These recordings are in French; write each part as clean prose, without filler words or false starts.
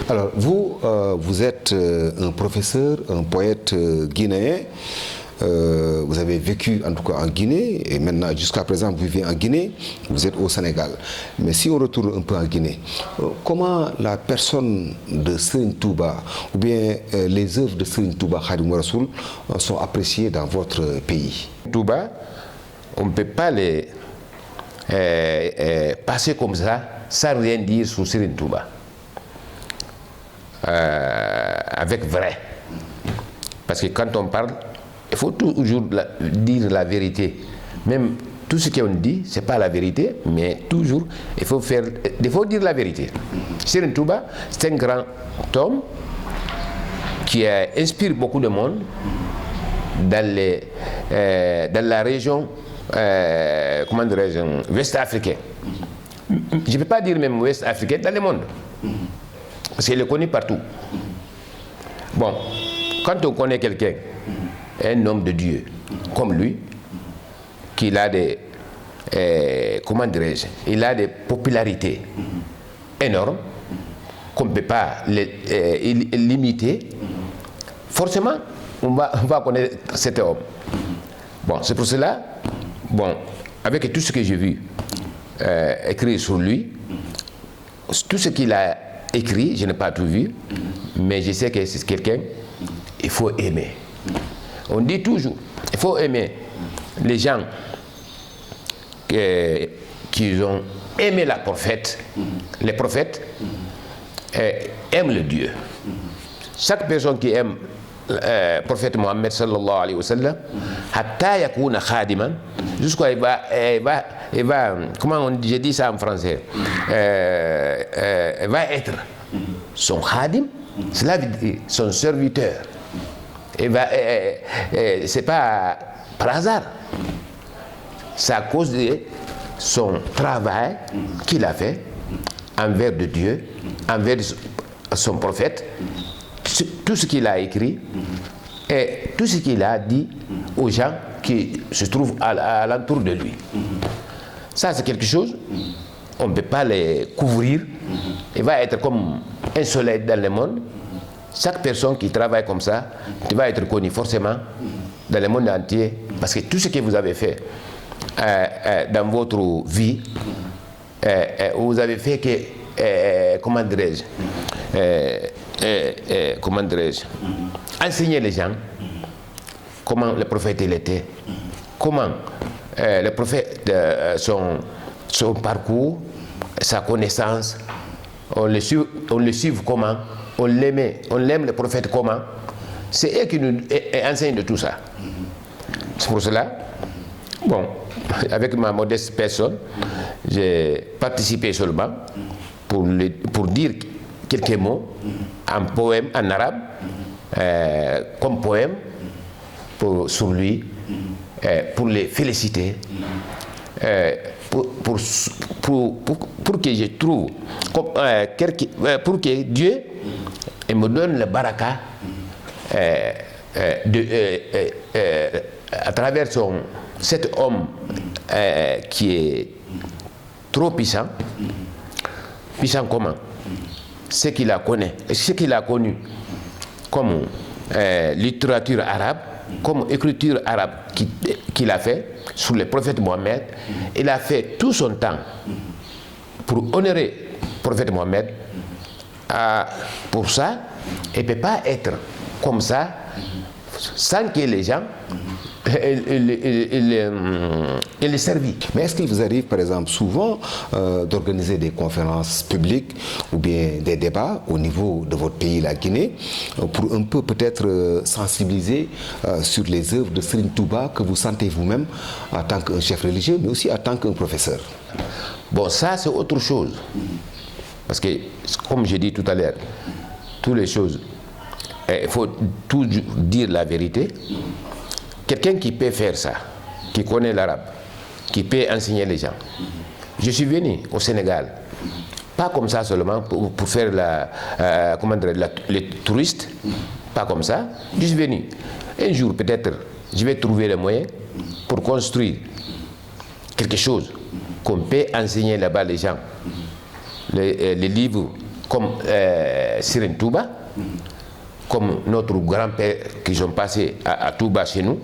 Alors, vous, vous êtes un professeur, un poète guinéen. Vous avez vécu en tout cas en Guinée et maintenant jusqu'à présent vous vivez en Guinée, vous êtes au Sénégal. Mais si on retourne un peu en Guinée, comment la personne de Serigne Touba ou bien les œuvres de Serigne Touba Khadimou Rassoul sont appréciées dans votre pays? Touba, on ne peut pas les passer comme ça sans rien dire sur Serigne Touba. Avec vrai. Parce que quand on parle, il faut toujours dire la vérité. Même tout ce qu'on dit, ce n'est pas la vérité, mais toujours, il faut dire la vérité. Serigne Touba, c'est un grand homme qui inspire beaucoup de monde dans la région, comment dirais-je, ouest-africaine. Je ne peux pas dire même ouest-africaine, dans le monde. Parce qu'il est connu partout. Bon, quand on connaît quelqu'un, un homme de Dieu, comme lui, qu'il a des, comment dirais-je, il a des popularités énormes, qu'on ne peut pas limiter, forcément, on va connaître cet homme. Bon, c'est pour cela, bon, avec tout ce que j'ai vu écrit sur lui, tout ce qu'il a écrit, je n'ai pas tout vu, mais je sais que c'est quelqu'un, il faut aimer. On dit toujours, il faut aimer les gens qui ont aimé la prophète. Les prophètes aiment le Dieu. Chaque personne qui aime le prophète Mohammed sallallahu alayhi wa sallam, hatta yakuna khadiman, jusqu'à il va, comment on dit, j'ai dit ça en français, il va être son khadim, cela veut dire son serviteur. C'est pas par hasard. C'est à cause de son travail qu'il a fait envers de Dieu, envers son prophète, tout ce qu'il a écrit et tout ce qu'il a dit aux gens qui se trouvent à l'entour de lui. Ça, c'est quelque chose, on ne peut pas les couvrir. Il va être comme un soleil dans le monde. Chaque personne qui travaille comme ça va être connue forcément dans le monde entier, parce que tout ce que vous avez fait dans votre vie, vous avez fait que, comment dirais-je, enseigner les gens comment le prophète il était, comment le prophète, son parcours, sa connaissance, on le suit comment, on l'aime le prophète comment. C'est eux qui nous enseignent de tout ça. C'est pour cela, bon, avec ma modeste personne, j'ai participé seulement pour dire quelques mots en poème, en arabe, comme poème sur lui, pour les féliciter, pour que je trouve, pour que Dieu me donne le baraka à travers cet homme qui est trop puissant. Puissant comment? Ce qu'il a connu comme littérature arabe, comme écriture arabe qu'il a fait sur le prophète Mohammed. Il a fait tout son temps pour honorer le prophète Mohammed. Pour ça, il ne peut pas être comme ça sans que les gens les servent. Mais est-ce qu'il vous arrive, par exemple, souvent d'organiser des conférences publiques ou bien des débats au niveau de votre pays, la Guinée, pour un peu peut-être sensibiliser sur les œuvres de Serigne Touba que vous sentez vous-même en tant qu'un chef religieux, mais aussi en tant qu'un professeur? Bon, ça c'est autre chose. Parce que, comme j'ai dit tout à l'heure, toutes les choses, il faut toujours dire la vérité. Quelqu'un qui peut faire ça, qui connaît l'arabe, qui peut enseigner les gens. Je suis venu au Sénégal, pas comme ça seulement pour faire les touristes, pas comme ça. Je suis venu. Un jour peut-être, je vais trouver les moyens pour construire quelque chose qu'on peut enseigner là-bas les gens. Les livres comme Serigne Touba, comme notre grand-père qu'ils ont passé à Touba chez nous,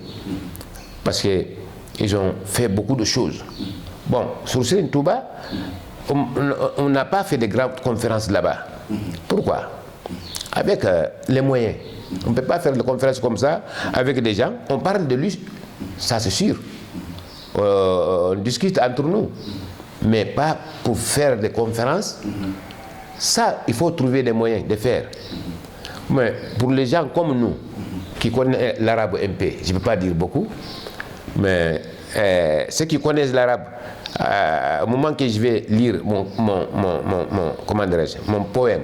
parce qu'ils ont fait beaucoup de choses. Bon, sur Serigne Touba, on n'a pas fait de grandes conférences là-bas. Pourquoi? Avec les moyens. On ne peut pas faire des conférences comme ça avec des gens. On parle de lui, ça c'est sûr. On discute entre nous. Mais pas pour faire des conférences. Ça, il faut trouver des moyens de faire. Mais pour les gens comme nous, qui connaissent l'arabe un peu, je ne peux pas dire beaucoup, mais ceux qui connaissent l'arabe, au moment que je vais lire mon poème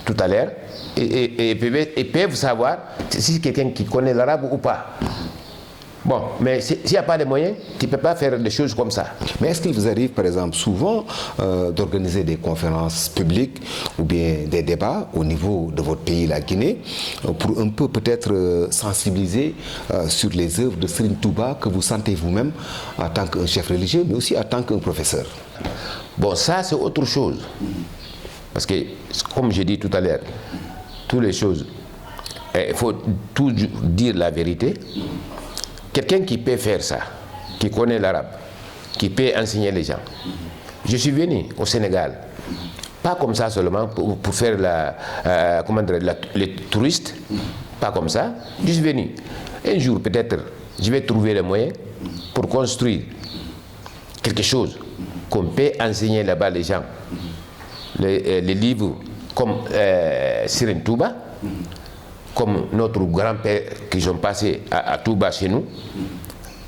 tout à l'heure, et peuvent savoir si c'est quelqu'un qui connaît l'arabe ou pas. Bon, mais s'il n'y a pas de moyens, tu ne peux pas faire des choses comme ça. Mais est-ce qu'il vous arrive, par exemple, souvent d'organiser des conférences publiques ou bien des débats au niveau de votre pays, la Guinée, pour un peu peut-être sensibiliser sur les œuvres de Serigne Touba que vous sentez vous-même en tant qu'un chef religieux, mais aussi en tant qu'un professeur? Bon, ça c'est autre chose. Parce que, comme j'ai dit tout à l'heure, toutes les choses, il faut tout dire la vérité. Quelqu'un qui peut faire ça, qui connaît l'arabe, qui peut enseigner les gens. Je suis venu au Sénégal, pas comme ça seulement pour faire les touristes, pas comme ça. Je suis venu. Un jour peut-être, je vais trouver les moyens pour construire quelque chose qu'on peut enseigner là-bas les gens. Les livres comme Serigne Touba, comme notre grand-père qu'ils ont passé à Touba chez nous,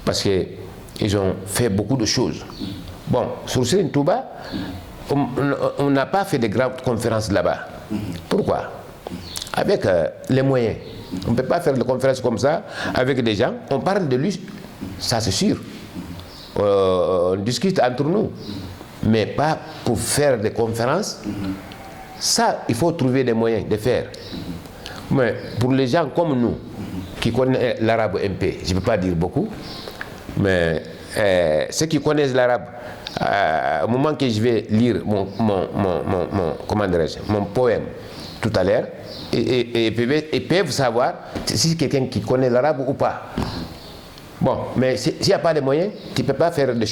parce qu'ils ont fait beaucoup de choses. Bon, sur Serigne Touba, on n'a pas fait de grandes conférences là-bas. Pourquoi? Avec les moyens. On ne peut pas faire des conférences comme ça avec des gens. On parle de lui, ça c'est sûr. On discute entre nous. Mais pas pour faire des conférences. Ça, il faut trouver des moyens de faire. Mais pour les gens comme nous, qui connaissent l'arabe un peu, je ne peux pas dire beaucoup, mais ceux qui connaissent l'arabe, au moment que je vais lire mon poème tout à l'heure, et peuvent savoir si c'est quelqu'un qui connaît l'arabe ou pas. Bon, mais s'il n'y a pas de moyens, tu ne peux pas faire des choses.